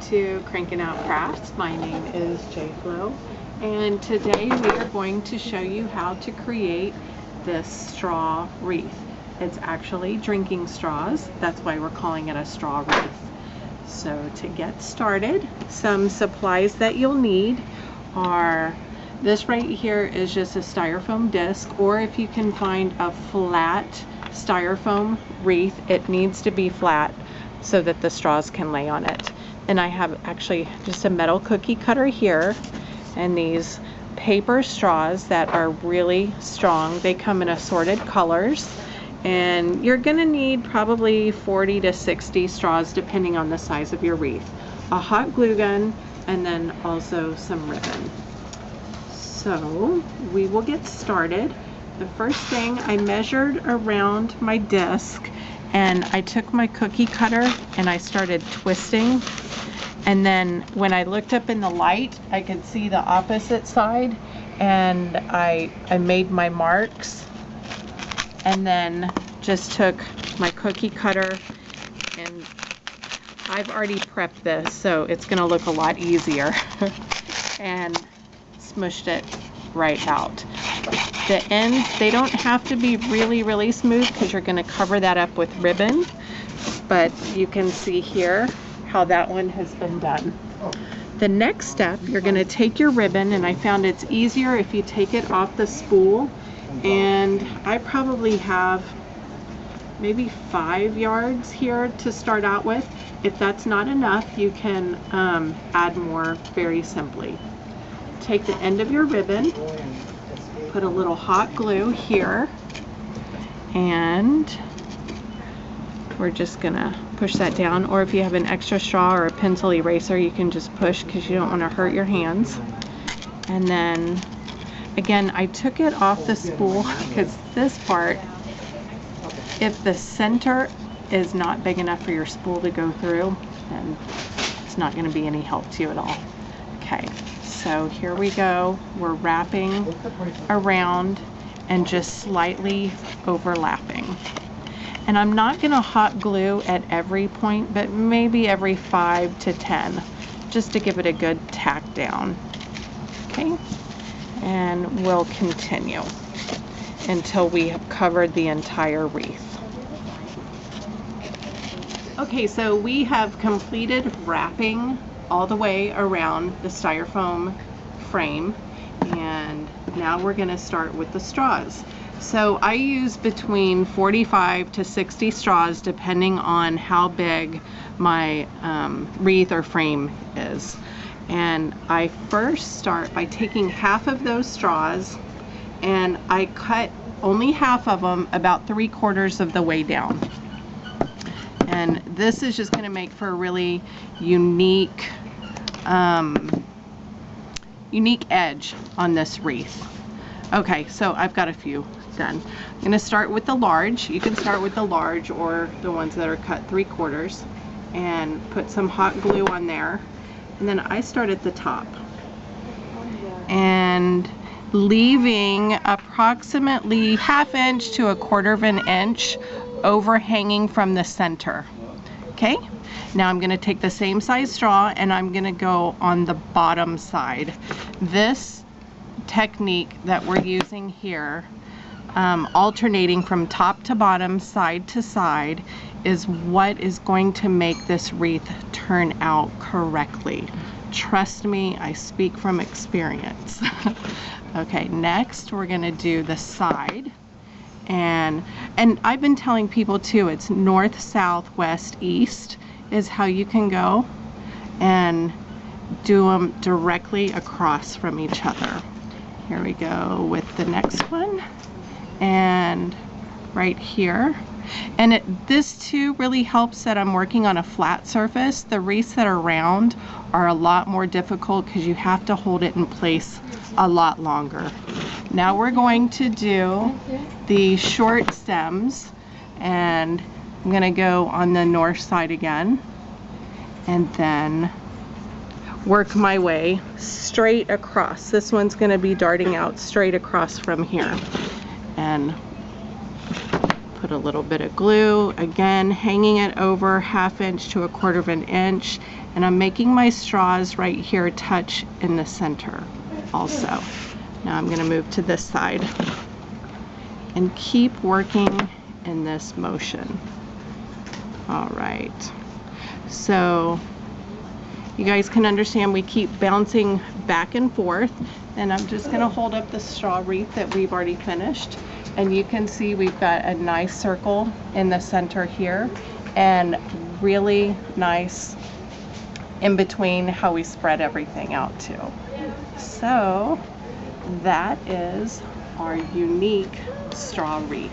to Crankin Out Crafts. My name is J-Flo, and today we are going to show you how to create this straw wreath. It's actually drinking straws, that's why we're calling it a straw wreath. So to get started, some supplies that you'll need are, this right here is just a styrofoam disc, or if you can find a flat styrofoam wreath, it needs to be flat so that the straws can lay on it. And I have actually just a metal cookie cutter here and these paper straws that are really strong. They come in assorted colors, and you're gonna need probably 40 to 60 straws depending on the size of your wreath. A hot glue gun, and then also some ribbon. So we will get started. The first thing, I measured around my disc, and I took my cookie cutter and I started twisting, and then when I looked up in the light I could see the opposite side, and I made my marks, and then just took my cookie cutter, and I've already prepped this so it's gonna look a lot easier and smushed it right out. The ends, they don't have to be really smooth because you're going to cover that up with ribbon, but you can see here how that one has been done. The next step, you're going to take your ribbon, and I found it's easier if you take it off the spool, and I probably have maybe 5 yards here to start out with. If that's not enough, you can add more very simply. Take the end of your ribbon, put a little hot glue here, and we're just gonna push that down, or if you have an extra straw or a pencil eraser, you can just push because you don't want to hurt your hands. And then again, I took it off the spool because this part, if the center is not big enough for your spool to go through, then it's not going to be any help to you at all. Okay, so here we go. We're wrapping around and just slightly overlapping. And I'm not going to hot glue at every point, but maybe every 5 to 10, just to give it a good tack down. Okay, and we'll continue until we have covered the entire wreath. Okay, so we have completed wrapping all the way around the styrofoam frame, and now we're going to start with the straws. So I use between 45 to 60 straws depending on how big my wreath or frame is. And I first start by taking half of those straws, and I cut only half of them about 3/4 of the way down. And this is just going to make for a really unique edge on this wreath. Okay, so I've got a few done. I'm going to start with the large. You can start with the large or the ones that are cut 3/4, and put some hot glue on there. And then I start at the top and leaving approximately 1/2 inch to 1/4 inch overhanging from the center. Okay, now I'm going to take the same size straw and I'm going to go on the bottom side. This technique that we're using here, alternating from top to bottom, side to side, is what is going to make this wreath turn out correctly. Trust me, I speak from experience. Okay, next we're going to do the side. And I've been telling people too, it's north, south, west, east is how you can go, and do them directly across from each other. Here we go with the next one, and right here. And this too really helps that I'm working on a flat surface. The wreaths that are round are a lot more difficult because you have to hold it in place a lot longer. Now we're going to do the short stems, and I'm going to go on the north side again, and then work my way straight across. This one's going to be darting out straight across from here, and put a little bit of glue, again hanging it over 1/2 inch to 1/4 inch, And I'm making my straws right here touch in the center also. Now I'm going to move to this side and keep working in this motion. All right, so you guys can understand we keep bouncing back and forth, and I'm just going to hold up the straw wreath that we've already finished, and you can see we've got a nice circle in the center here and really nice in between how we spread everything out too. So that is our unique straw wreath.